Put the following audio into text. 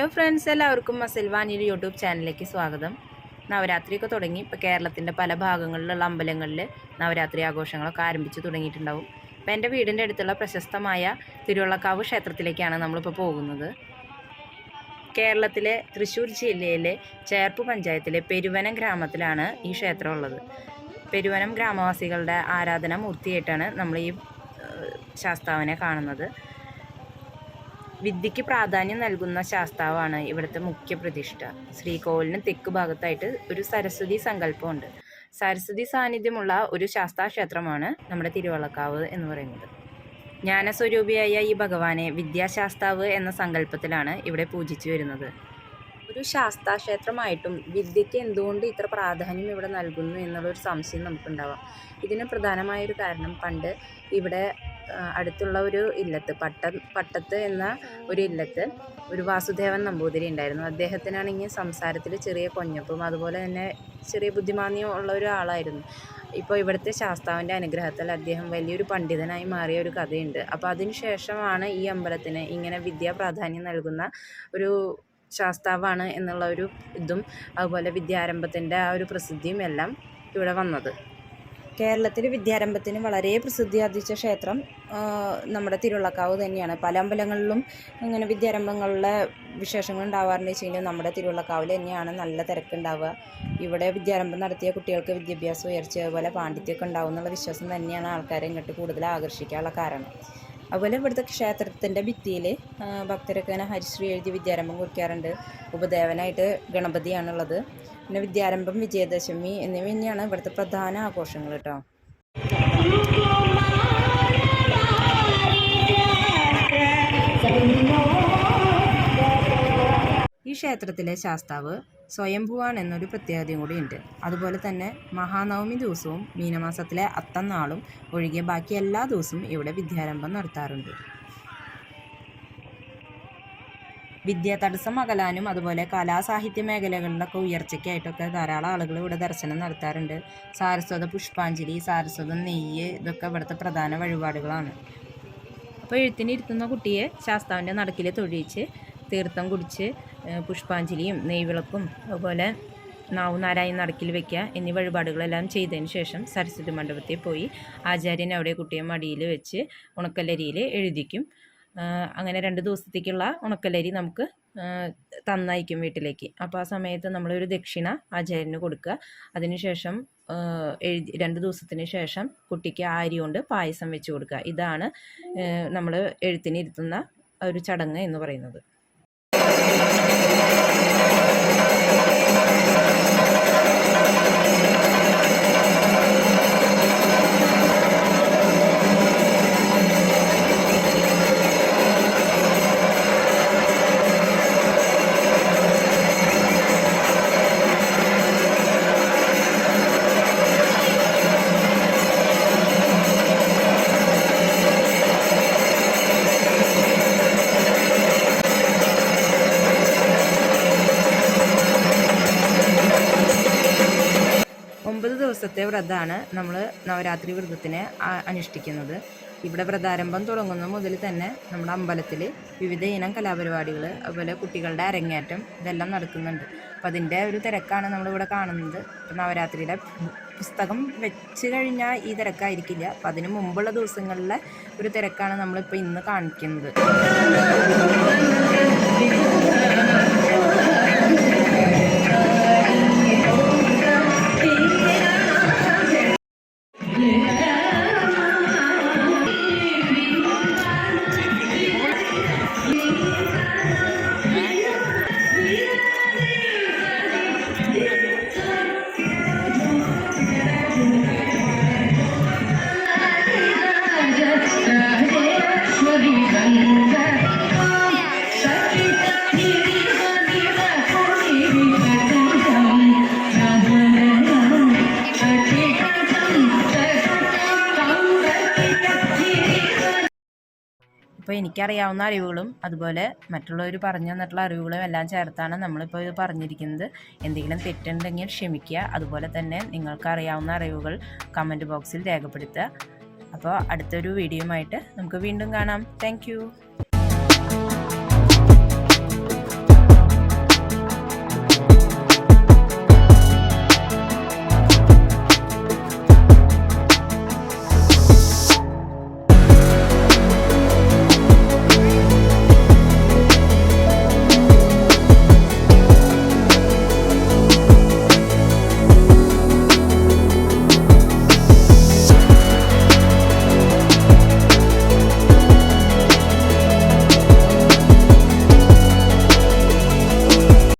Hello friends, എല്ലാവർക്കും Asilva Anil YouTube ചാനലിലേക്ക് സ്വാഗതം. നവരാത്രിയൊക്കെ തുടങ്ങി. ഇപ്പോൾ കേരളത്തിൻ്റെ പല ഭാഗങ്ങളിലുള്ള അമ്പലങ്ങളിൽ നവരാത്രി ആഘോഷങ്ങളൊക്കെ ആരംഭിച്ചു തുടങ്ങിയിട്ടുണ്ടാവും. അപ്പോൾ എൻ്റെ വീടിൻ്റെ അടുത്തുള്ള പ്രശസ്തമായ തിരുവള്ളക്കാവ് ക്ഷേത്രത്തിലേക്കാണ് നമ്മളിപ്പോൾ പോകുന്നത്. കേരളത്തിലെ തൃശ്ശൂർ ജില്ലയിലെ ചേർപ്പ് പഞ്ചായത്തിലെ പെരുവനം ഗ്രാമത്തിലാണ് ഈ ക്ഷേത്രം ഉള്ളത്. പെരുവനം ഗ്രാമവാസികളുടെ ആരാധന മൂർത്തിയായിട്ടാണ് നമ്മൾ ഈ ശാസ്താവിനെ കാണുന്നത്. വിദ്യയ്ക്ക് പ്രാധാന്യം നൽകുന്ന ശാസ്താവാണ് ഇവിടുത്തെ മുഖ്യ പ്രതിഷ്ഠ. ശ്രീകോവിലിന് തെക്ക് ഭാഗത്തായിട്ട് ഒരു സരസ്വതി സങ്കല്പമുണ്ട്. സരസ്വതി സാന്നിധ്യമുള്ള ഒരു ശാസ്താക്ഷേത്രമാണ് നമ്മുടെ തിരുവള്ളക്കാവ് എന്ന് പറയുന്നത്. ജ്ഞാനസ്വരൂപിയായ ഈ ഭഗവാനെ വിദ്യാശാസ്താവ് എന്ന സങ്കല്പത്തിലാണ് ഇവിടെ പൂജിച്ചു വരുന്നത്. ഒരു ശാസ്താക്ഷേത്രമായിട്ടും വിദ്യയ്ക്ക് എന്തുകൊണ്ട് ഇത്ര പ്രാധാന്യം ഇവിടെ നൽകുന്നു എന്നുള്ളൊരു സംശയം നമുക്കുണ്ടാവാം. ഇതിന് പ്രധാനമായൊരു കാരണം, പണ്ട് ഇവിടെ അടുത്തുള്ള ഒരു ഇല്ലത്ത്, പട്ടത്ത് എന്ന ഒരു ഇല്ലത്ത് ഒരു വാസുദേവൻ നമ്പൂതിരി ഉണ്ടായിരുന്നു. അദ്ദേഹത്തിനാണെങ്കിൽ സംസാരത്തിൽ ചെറിയ കൊഞ്ഞപ്പും അതുപോലെ തന്നെ ചെറിയ ബുദ്ധിമാന്യം ഉള്ള ഒരാളായിരുന്നു. ഇപ്പോൾ ഇവിടുത്തെ ശാസ്താവിൻ്റെ അനുഗ്രഹത്താൽ അദ്ദേഹം വലിയൊരു പണ്ഡിതനായി മാറിയ ഒരു കഥയുണ്ട്. അപ്പോൾ അതിന് ശേഷമാണ് ഈ അമ്പലത്തിന് ഇങ്ങനെ വിദ്യാ പ്രാധാന്യം നൽകുന്ന ഒരു ശാസ്താവാണ് എന്നുള്ള ഒരു ഇതും അതുപോലെ വിദ്യാരംഭത്തിൻ്റെ ആ ഒരു പ്രസിദ്ധിയും എല്ലാം ഇവിടെ വന്നത്. കേരളത്തിൽ വിദ്യാരംഭത്തിന് വളരെ പ്രസിദ്ധി ആർജിച്ച ക്ഷേത്രം നമ്മുടെ തിരുവള്ളക്കാവ് തന്നെയാണ്. പല അമ്പലങ്ങളിലും ഇങ്ങനെ വിദ്യാരംഭങ്ങളിലെ വിശേഷങ്ങൾ ഉണ്ടാവാറുണ്ട് വെച്ചെങ്കിലും നമ്മുടെ തിരുവള്ളക്കാവിൽ തന്നെയാണ് നല്ല തിരക്കുണ്ടാവുക. ഇവിടെ വിദ്യാരംഭം നടത്തിയ കുട്ടികൾക്ക് വിദ്യാഭ്യാസം ഉയർച്ച അതുപോലെ പാണ്ഡിത്യമൊക്കെ ഉണ്ടാവും എന്നുള്ള വിശ്വാസം തന്നെയാണ് ആൾക്കാരെ ഇങ്ങോട്ട് കൂടുതൽ ആകർഷിക്കാനുള്ള കാരണം. അതുപോലെ ഇവിടുത്തെ ക്ഷേത്രത്തിൻ്റെ ഭിത്തിയിൽ ഭക്തരൊക്കെ ഇങ്ങനെ ഹരിശ്രീ എഴുതി വിദ്യാരംഭം കുറിക്കാറുണ്ട്. ഉപദേവനായിട്ട് ഗണപതിയാണുള്ളത്. പിന്നെ വിദ്യാരംഭം, വിജയദശമി എന്നിവ തന്നെയാണ് ഇവിടുത്തെ പ്രധാന ആഘോഷങ്ങൾ കേട്ടോ. ഈ ക്ഷേത്രത്തിലെ ശാസ്താവ് സ്വയംഭുവാൻ എന്നൊരു പ്രത്യേകതയും കൂടി ഉണ്ട്. അതുപോലെ തന്നെ മഹാനവമി ദിവസവും മീനമാസത്തിലെ അത്തം നാളും ഒഴികെ ബാക്കി എല്ലാ ദിവസവും ഇവിടെ വിദ്യാരംഭം നടത്താറുണ്ട്. വിദ്യാ തടസ്സം അകലാനും അതുപോലെ കലാസാഹിത്യ മേഖലകളിലൊക്കെ ഉയർച്ചയ്ക്കായിട്ടൊക്കെ ധാരാളം ആളുകൾ ഇവിടെ ദർശനം നടത്താറുണ്ട്. സാരസ്വത പുഷ്പാഞ്ജലി, സാരസ്വത നെയ്യ്, ഇതൊക്കെ ഇവിടുത്തെ പ്രധാന വഴിപാടുകളാണ്. അപ്പോൾ എഴുത്തിനിരുത്തുന്ന കുട്ടിയെ ശാസ്താവിൻ്റെ നടക്കിൽ തൊഴിച്ച് തീർത്ഥം കുടിച്ച് പുഷ്പാഞ്ജലിയും നെയ്വിളക്കും അതുപോലെ നാവുനാരായി നടക്കിൽ വയ്ക്കുക എന്നീ വഴിപാടുകളെല്ലാം ചെയ്തതിന് ശേഷം സരസ്വതി മണ്ഡപത്തിൽ പോയി ആചാര്യൻ അവിടെ കുട്ടിയെ മടിയിൽ വെച്ച് ഉണക്കലരിയിൽ എഴുതിക്കും. അങ്ങനെ 2 ദിവസത്തേക്കുള്ള ഉണക്കലരി നമുക്ക് തന്നയക്കും വീട്ടിലേക്ക്. അപ്പോൾ ആ സമയത്ത് നമ്മളൊരു ദക്ഷിണ ആചാര്യന് കൊടുക്കുക. അതിനുശേഷം 2 ദിവസത്തിന് ശേഷം കുട്ടിക്ക് ആരി കൊണ്ട് പായസം വെച്ച് കൊടുക്കുക. ഇതാണ് നമ്മൾ എഴുത്തിനിരുത്തുന്ന ഒരു ചടങ്ങ് എന്ന് പറയുന്നത്. ദിവസത്തെ വ്രതമാണ് നമ്മൾ നവരാത്രി വ്രതത്തിനെ അനുഷ്ഠിക്കുന്നത്. ഇവിടെ വ്രതാരംഭം തുടങ്ങുന്ന മുതൽ തന്നെ നമ്മുടെ അമ്പലത്തിൽ വിവിധ ഇനം കലാപരിപാടികൾ അതുപോലെ കുട്ടികളുടെ അരങ്ങേറ്റം ഇതെല്ലാം നടക്കുന്നുണ്ട്. അപ്പോൾ അതിൻ്റെ ഒരു തിരക്കാണ് നമ്മളിവിടെ കാണുന്നത്. ഇപ്പോൾ നവരാത്രിയുടെ പുസ്തകം വെച്ച് കഴിഞ്ഞാൽ ഈ തിരക്കായിരിക്കില്ല. അപ്പോൾ അതിന് മുമ്പുള്ള ദിവസങ്ങളിലെ ഒരു തിരക്കാണ് നമ്മളിപ്പോൾ ഇന്ന് കാണിക്കുന്നത്. ഇപ്പോൾ എനിക്കറിയാവുന്ന അറിവുകളും അതുപോലെ മറ്റുള്ളവർ പറഞ്ഞു തന്നിട്ടുള്ള അറിവുകളും എല്ലാം ചേർത്താണ് നമ്മളിപ്പോൾ ഇത് പറഞ്ഞിരിക്കുന്നത്. എന്തെങ്കിലും തെറ്റുണ്ടെങ്കിൽ ക്ഷമിക്കുക. അതുപോലെ തന്നെ നിങ്ങൾക്ക് അറിയാവുന്ന അറിവുകൾ കമൻറ്റ് ബോക്സിൽ രേഖപ്പെടുത്തുക. അപ്പോൾ അടുത്തൊരു വീഡിയോയുമായിട്ട് നമുക്ക് വീണ്ടും കാണാം. താങ്ക്